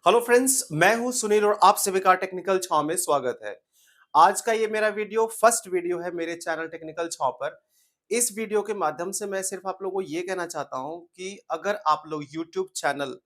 Hello friends, मैं हूं सुनील और आप सभी का टेक्निकल छाव में स्वागत है। आज का ये मेरा वीडियो फर्स्ट वीडियो है मेरे चैनल टेक्निकल छाव पर। इस वीडियो के माध्यम से मैं सिर्फ आप लोगों को ये कहना चाहता हूं कि अगर आप लोग यूट्यूब चैनल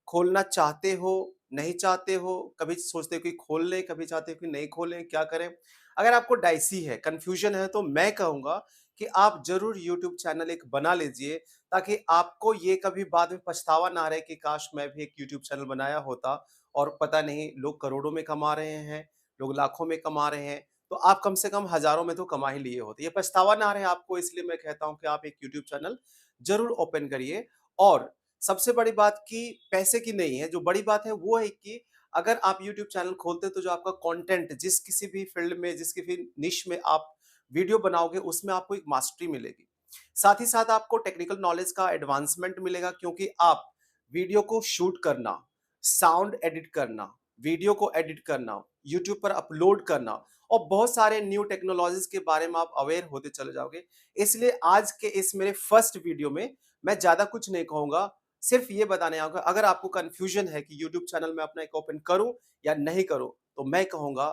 खोलना चाहते हो, नहीं चाहते हो, कभी सोचते हो कि खोल लें, कभी चाहते हो कि नहीं खोलें, क्या करें? अगर आपको डाइसी है, कन्फ्यूजन है तो मैं कहूँगा कि आप ज़रूर यूट्यूब चैनल एक बना लीजिए ताकि आपको ये कभी बाद में पछतावा ना रहे कि काश मैं भी एक यूट्यूब चैनल बनाया होता और पता नहीं लोग करोड़ों में कमा रहे हैं, लोग लाखों में कमा रहे हैं, तो आप कम से कम हज़ारों में तो कमा ही लिए होते। ये पछतावा ना रहे आपको इसलिए मैं कहता हूँ कि आप एक यूट्यूब चैनल ज़रूर ओपन करिए और सबसे बड़ी बात कि पैसे की नहीं है, जो बड़ी बात है वो है कि अगर आप यूट्यूब चैनल खोलते हैं तो जो आपका कंटेंट जिस किसी भी फील्ड में, जिस किसी निश में आप वीडियो बनाओगे उसमें आपको एक मास्टरी मिलेगी। साथ ही साथ आपको टेक्निकल नॉलेज का एडवांसमेंट मिलेगा क्योंकि आप वीडियो को शूट करना, साउंड एडिट करना, वीडियो को एडिट करना, यूट्यूब पर अपलोड करना और बहुत सारे न्यू टेक्नोलॉजीज के बारे में आप अवेयर होते चले जाओगे। इसलिए आज के इस मेरे फर्स्ट वीडियो में मैं ज़्यादा कुछ नहीं कहूँगा, सिर्फ ये बताने आऊँगा अगर आपको कन्फ्यूजन है कि यूट्यूब चैनल मैं अपना एक ओपन करूँ या नहीं करूँ, तो मैं कहूँगा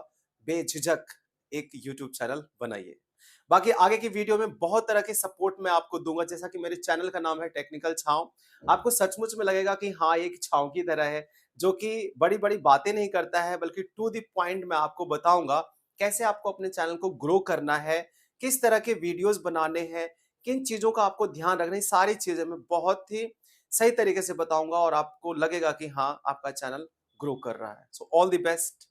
बेझिझक एक यूट्यूब चैनल बनाइए। बाकी आगे की वीडियो में बहुत तरह के सपोर्ट मैं आपको दूँगा, जैसा कि मेरे चैनल का नाम है टेक्निकल छाँव। आपको सचमुच में लगेगा कि हाँ, ये एक छाँव की तरह है, जो कि बड़ी-बड़ी बातें नहीं करता है, बल्कि टू द पॉइंट मैं आपको बताऊँगा, कैसे आपको अपने चैनल को ग्रो करना है, किस तरह के वीडियोज़ बनाने हैं, किन चीज़ों का आपको ध्यान रखना है, सारी चीज़ें मैं बहुत ही सही तरीके से बताऊँगा और आपको लगेगा कि हाँ, आपका चैनल ग्रो कर रहा है। So all the best.